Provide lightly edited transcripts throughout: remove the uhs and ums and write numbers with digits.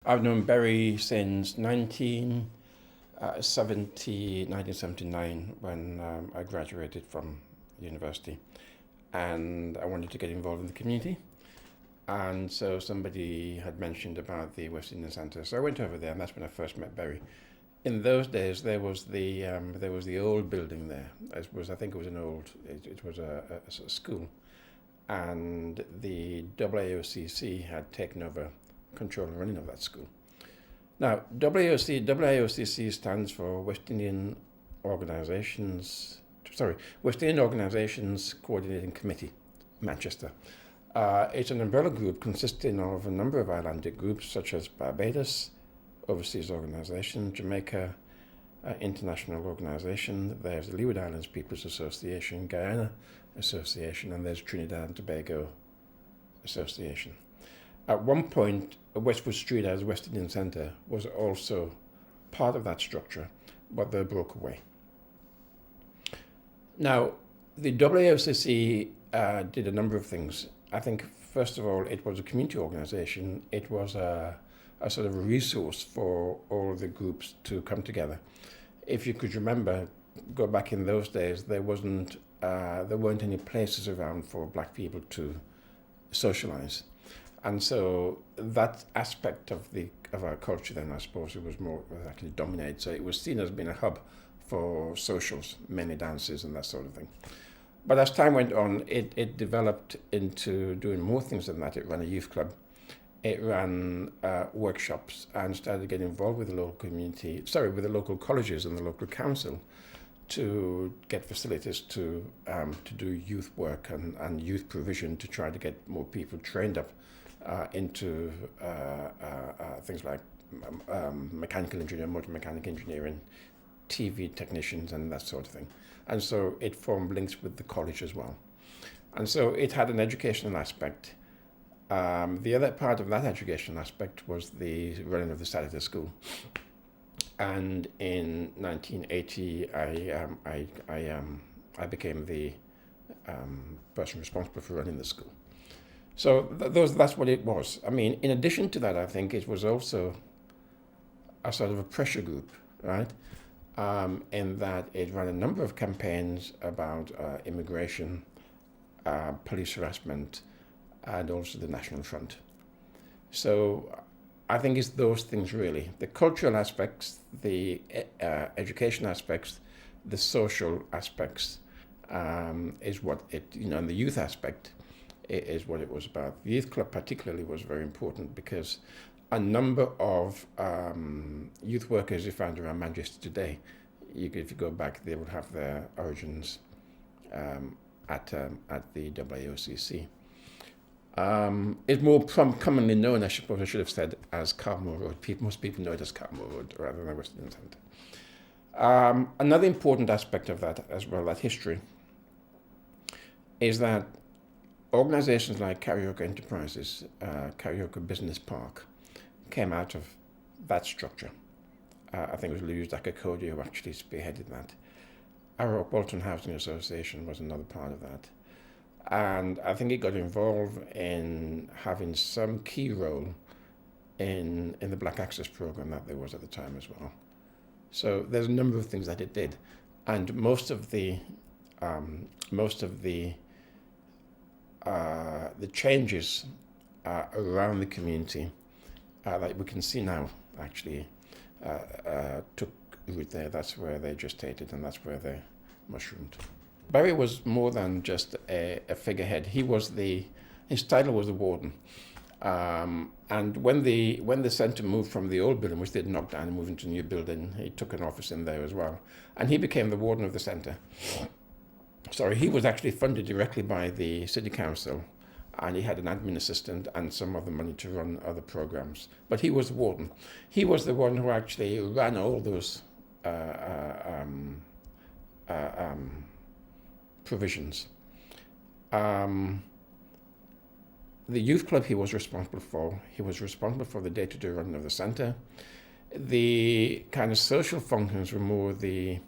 I've known Barry since 1979 when I graduated from university, and I wanted to get involved in the community. And so somebody had mentioned about the West Indian Centre, so I went over there, and that's when I first met Barry. In those days, there was the old building there. It was a school, and the WIOCC had taken over control and running of that school. Now, WIOCC stands for West Indian Organisitions Coordinating Committee, Manchester. It's an umbrella group consisting of a number of Icelandic groups such as Barbados, Overseas Organisation, Jamaica, International Organisation, there's the Leeward Islands People's Association, Guyana Association, and there's Trinidad and Tobago Association. At one point, Westwood Street as West Indian Centre was also part of that structure, but they broke away. Now, the WIOCC did a number of things. I think, first of all, it was a community organisation. It was a sort of a resource for all of the groups to come together. If you could remember, go back in those days, there weren't any places around for black people to socialise. And so that aspect of our culture then, I suppose, was actually dominated. So it was seen as being a hub for socials, many dances and that sort of thing. But as time went on, it developed into doing more things than that. It ran a youth club. It ran workshops and started getting involved with the local with the local colleges and the local council to get facilities to do youth work and youth provision to try to get more people trained up into things like mechanical engineering, motor mechanic engineering, TV technicians and that sort of thing. And so it formed links with the college as well. And so it had an educational aspect. The other part of that educational aspect was the running of the Saturday school. And in 1980, I became the person responsible for running the school. So that's what it was. I mean, in addition to that, I think it was also a sort of a pressure group, right? In that it ran a number of campaigns about immigration, police harassment, and also the National Front. So I think it's those things really. The cultural aspects, the education aspects, the social aspects is what and the youth aspect is what it was about. The youth club particularly was very important because a number of youth workers you find around Manchester today, if you go back, they would have their origins at the WIOCC. It's more commonly known, I suppose I should have said, as Carmoor Raod. Most people know it as Carmoor Raod rather than West Indian Centre. Another important aspect of that as well, that history, is that organisations like Karaoke Enterprises, Karaoke Business Park, came out of that structure. I think it was Louise Dakakodi who actually spearheaded that. Our Bolton Housing Association was another part of that. And I think it got involved in having some key role in the Black Access program that there was at the time as well. So there's a number of things that it did, and most of the changes around the community that we can see now actually took root there. That's where they gestated, and that's where they mushroomed. Barry was more than just a figurehead. His title was the warden. And when the centre moved from the old building, which they'd knocked down and moved into a new building, he took an office in there as well. And he became the warden of the centre. Sorry, he was actually funded directly by the city council, and he had an admin assistant and some other money to run other programs. But he was the warden. He was the one who actually ran all those provisions. The youth club he was responsible for. He was responsible for the day-to-day running of the centre. The kind of social functions were more the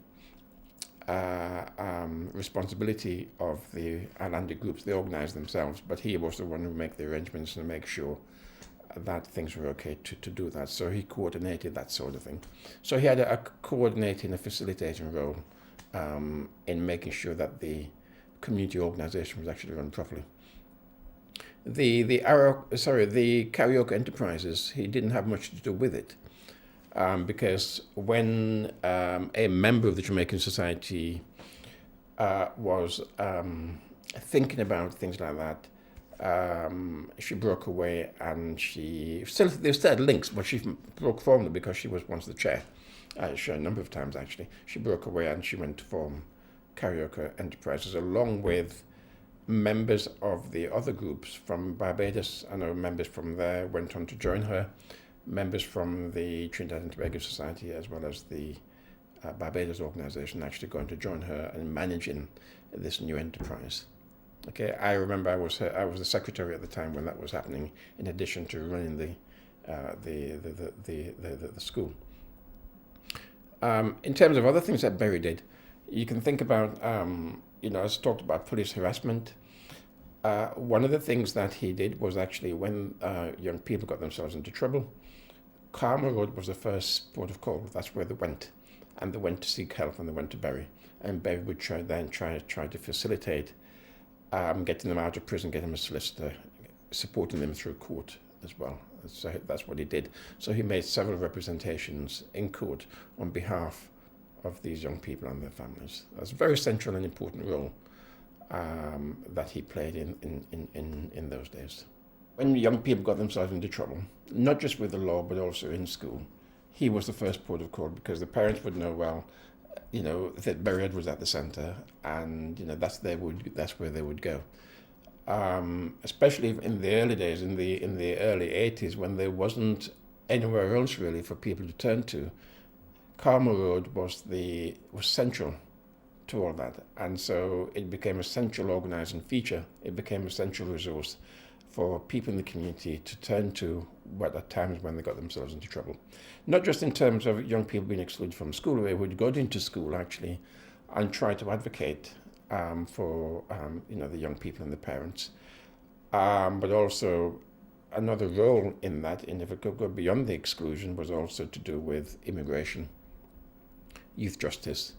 responsibility of the Icelandic groups. They organised themselves, but he was the one who made the arrangements and make sure that things were okay to do that. So he coordinated that sort of thing. So he had a coordinating, a facilitating role in making sure that the community organisation was actually run properly. The karaoke enterprises, he didn't have much to do with it, because when a member of the Jamaican Society was thinking about things like that, she broke away, and they still had links, but she broke formally because she was once the chair. A number of times actually. She broke away and she went to form Karaoke Enterprises along with members of the other groups from Barbados. I know members from there went on to join her, members from the Trinidad and Tobago Society as well as the Barbados organisation actually going to join her and managing this new enterprise. Okay, I remember I was the secretary at the time when that was happening, in addition to running the school. In terms of other things that Berry did, you can think about, I talked about police harassment. One of the things that he did was actually when young people got themselves into trouble, Carmoor Raod was the first port of call. That's where they went. And they went to seek help, and they went to Berry. And Berry would try to facilitate getting them out of prison, getting them a solicitor, supporting them through court as well. So that's what he did. So he made several representations in court on behalf of these young people and their families. That's a very central and important role that he played in those days. When young people got themselves into trouble, not just with the law but also in school, he was the first port of call, because the parents would know, well, that Berry was at the centre, and that's where they would go. Especially in the early days, in the early 80s, when there wasn't anywhere else really for people to turn to, Carmoor Raod was central to all that, and so it became a central organising feature. It became a central resource for people in the community to turn to at times when they got themselves into trouble. Not just in terms of young people being excluded from school, they would go into school actually and try to advocate for the young people and the parents, but also another role in that, and if it could go beyond the exclusion, was also to do with immigration, youth justice,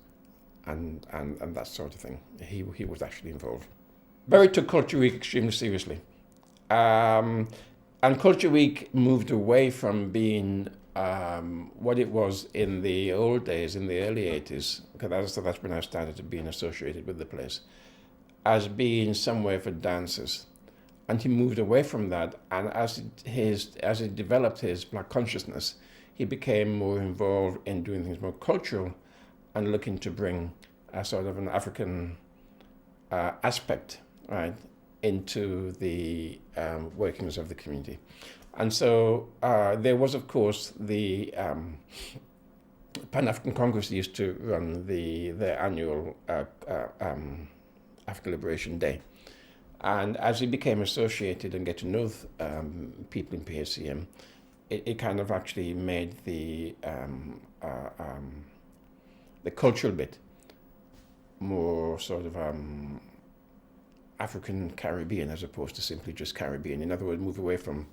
and that sort of thing. He was actually involved. Berry took Culture Week extremely seriously, and Culture Week moved away from being what it was in the old days, in the early 80s, because that's when I started being associated with the place, as being somewhere for dancers. And he moved away from that, and as he developed his black consciousness, he became more involved in doing things more cultural and looking to bring a sort of an African aspect, right, into the workings of the community. And so there was, of course, the Pan-African Gongress used to run their annual African Liberation Day. And as he became associated and get to know people in PACM, it kind of actually made the cultural bit more sort of African Caribbean as opposed to simply just Caribbean. In other words, move away from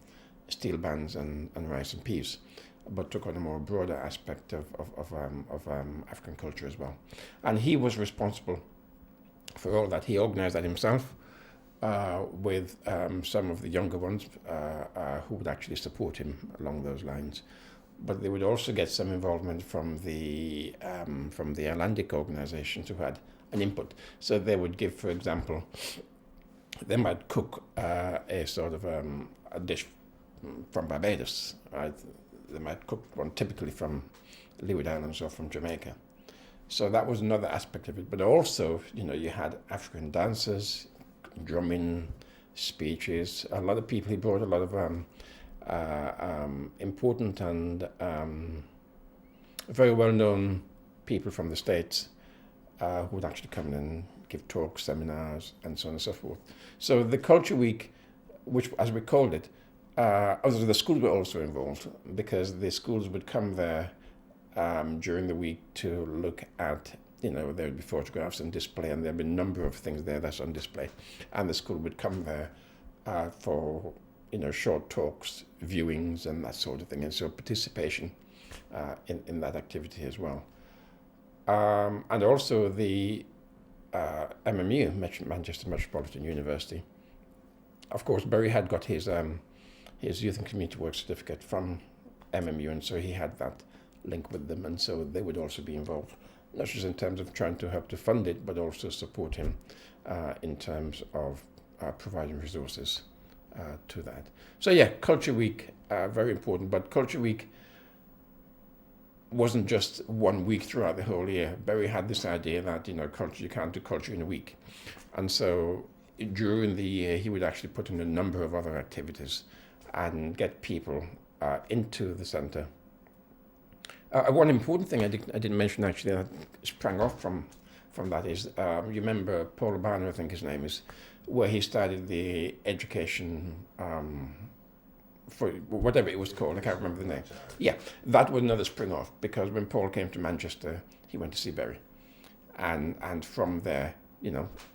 steel bands and rice and peas, but took on a more broader aspect of African culture as well. And he was responsible for all that. He organized that himself with some of the younger ones who would actually support him along those lines. But they would also get some involvement from the Atlantic organizations who had an input. So they would give, for example, they might cook a sort of a dish from Barbados, right? They might cook one typically from Leeward Islands or from Jamaica. So that was another aspect of it. But also, you had African dancers, drumming, speeches. A lot of people. He brought a lot of important and very well-known people from the States who would actually come in and give talks, seminars, and so on and so forth. So the Culture Week, which, as we called it, although the schools were also involved, because the schools would come there during the week to look at, there would be photographs on display, and there'd be a number of things there that's on display. And the school would come there for short talks, viewings, and that sort of thing, and so participation in that activity as well. And also the MMU, Manchester Metropolitan University. Of course, Barry had got his Youth and Community Work certificate from MMU, and so he had that link with them, and so they would also be involved, not just in terms of trying to help to fund it, but also support him in terms of providing resources to that. So yeah, Culture Week, very important, but Culture Week wasn't just 1 week throughout the whole year. Barry had this idea that, culture, you can't do culture in a week. And so during the year, he would actually put in a number of other activities and get people into the centre. One important thing I didn't mention actually that sprang off from that is, you remember Paul Urbano, I think his name is, where he started the education for whatever it was called, I can't remember the name. Yeah, that was another spring off, because when Paul came to Manchester, he went to see Barry. And from there,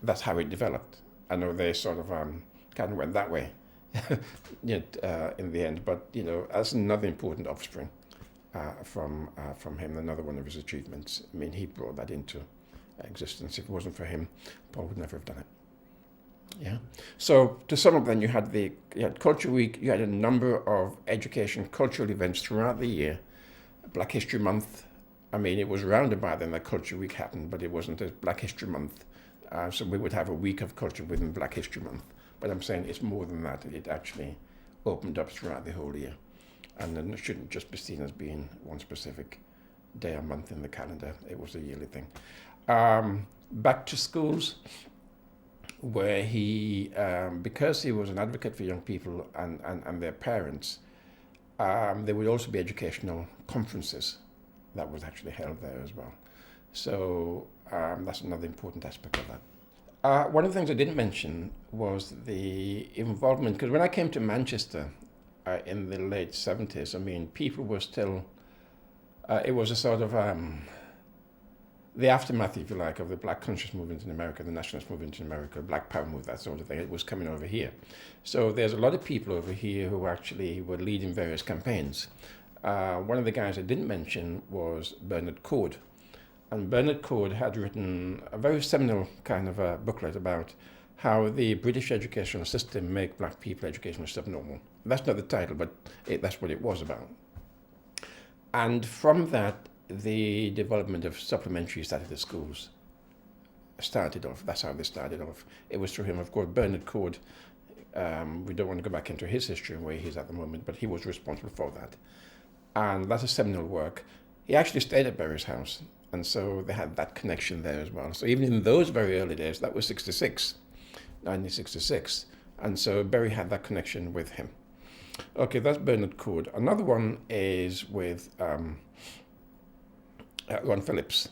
that's how it developed. I know they sort of kind of went that way in the end, but, that's another important offspring from him, another one of his achievements. I mean, he brought that into existence. If it wasn't for him, Paul would never have done it. Yeah. So to sum up then, you had Culture Week, you had a number of education, cultural events throughout the year. Black History Month, I mean, it was rounded by then that Culture Week happened, but it wasn't a Black History Month. So we would have a week of culture within Black History Month. But I'm saying it's more than that. It actually opened up throughout the whole year. And then it shouldn't just be seen as being one specific day or month in the calendar. It was a yearly thing. Back to schools, where he, because he was an advocate for young people and their parents, there would also be educational conferences that was actually held there as well. So that's another important aspect of that. One of the things I didn't mention was the involvement, because when I came to Manchester in the late 70s, I mean, people were still, it was a sort of, the aftermath, if you like, of the Black conscious movement in America, the nationalist movement in America, Black Power movement, that sort of thing. It was coming over here. So there's a lot of people over here who actually were leading various campaigns. One of the guys I didn't mention was Bernard Coard. And Bernard Coard had written a very seminal kind of a booklet about how the British educational system make black people educationally subnormal. That's not the title, but that's what it was about. And from that, the development of supplementary Saturday schools started off. That's how they started off. It was through him, of course, Bernard Coard. We don't want to go back into his history and where he's at the moment, but he was responsible for that. And that's a seminal work. He actually stayed at Barry's house, and so they had that connection there as well. So even in those very early days, that was 1966, and so Barry had that connection with him. Okay, that's Bernard Coard. Another one is with Ron Phillips,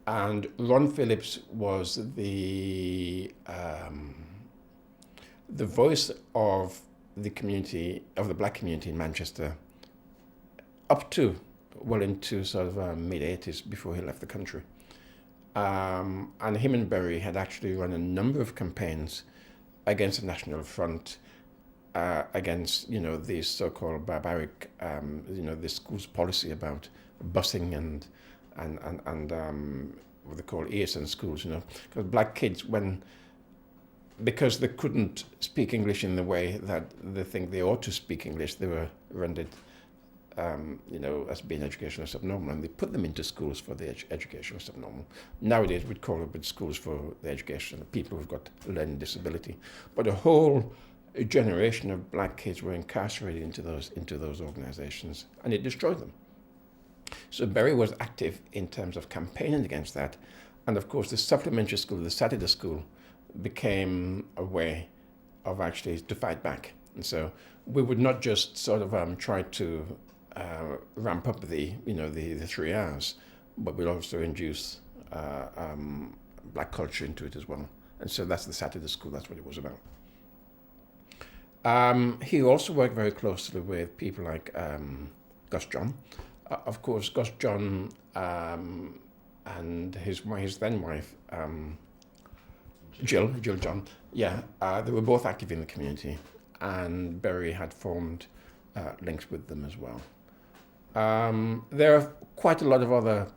and Ron Phillips was the voice of the community, of the black community in Manchester, up to well into sort of mid-80s before he left the country. And him and Barry had actually run a number of campaigns against the National Front, against this so-called barbaric, the school's policy about busing and what they call ESN schools, because black kids, because they couldn't speak English in the way that they think they ought to speak English, they were rendered, as being educational subnormal, and they put them into schools for the educational subnormal. Nowadays, we'd call it schools for the education of people who've got learning disability. But a whole generation of black kids were incarcerated into those organizations, and it destroyed them. So Barry was active in terms of campaigning against that, and of course the supplementary school, the Saturday school, became a way of actually to fight back. And so we would not just sort of try to ramp up the 3 hours, but we'd also induce black culture into it as well. And so that's the Saturday school. That's what it was about. He also worked very closely with people like Gus John. Of course, Gus John and his then wife, Jill John, they were both active in the community. and Berry had formed links with them as well. There are quite a lot of other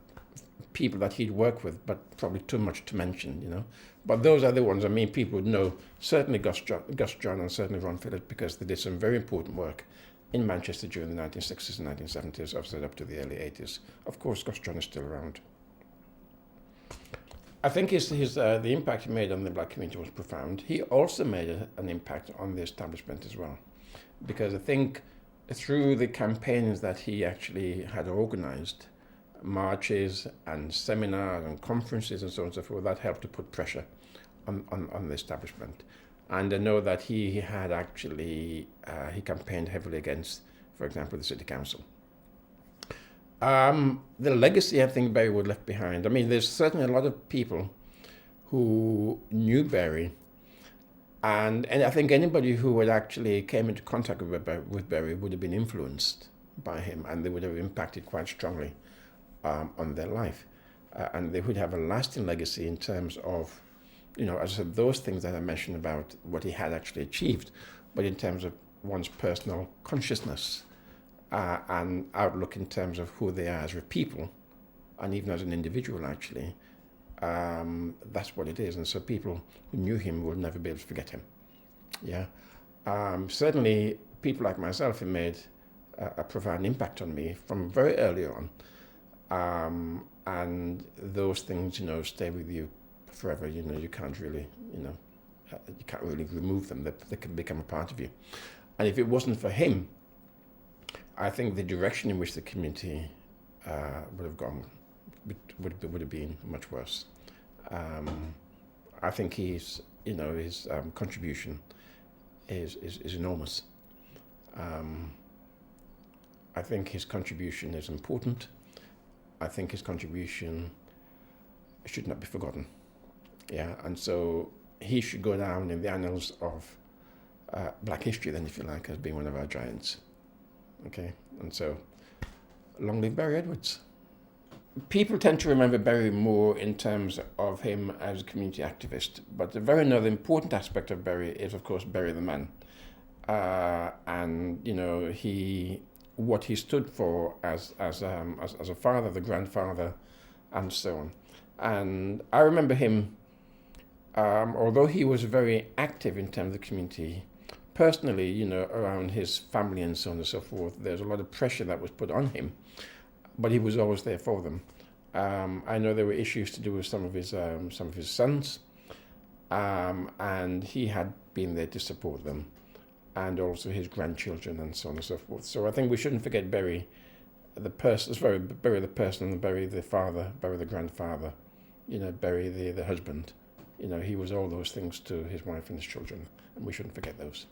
people that he'd worked with, but probably too much to mention, But those are the ones, people would know, certainly Gus John and certainly Ron Phillips, because they did some very important work in Manchester during the 1960s and 1970s, obviously up to the early 80s. Of course, Gus John is still around. I think the impact he made on the black community was profound. He also made an impact on the establishment as well, because I think through the campaigns that he actually had organized, marches and seminars and conferences and so on and so forth, that helped to put pressure on the establishment. And I know that he had actually, he campaigned heavily against, for example, the city council. The legacy I think Berry would left behind, there's certainly a lot of people who knew Berry, and I think anybody who had actually came into contact with Berry would have been influenced by him, and they would have impacted quite strongly on their life. And they would have a lasting legacy in terms of, as I said, those things that I mentioned about what he had actually achieved, but in terms of one's personal consciousness and outlook in terms of who they are as a people, and even as an individual, actually, that's what it is. And so people who knew him will never be able to forget him. Yeah. Certainly, people like myself have made a profound impact on me from very early on. And those things, stay with you forever. You can't really, you can't really remove them. They can become a part of you. And if it wasn't for him, I think the direction in which the community would have gone would have been much worse. I think his contribution is enormous. I think his contribution is important. I think his contribution should not be forgotten. Yeah, and so he should go down in the annals of black history, then, if you like, as being one of our giants. Okay, and so long live Berry Edwards. People tend to remember Berry more in terms of him as a community activist, but another important aspect of Berry is, of course, Berry the man. And what he stood for as a father, the grandfather, and so on. And I remember him, although he was very active in terms of the community, personally, around his family and so on and so forth, there's a lot of pressure that was put on him, but he was always there for them. I know there were issues to do with some of his sons, and he had been there to support them, and also his grandchildren and so on and so forth. So I think we shouldn't forget Berry the person, Berry the person, Berry the father, Berry the grandfather, Berry the husband. He was all those things to his wife and his children, and we shouldn't forget those.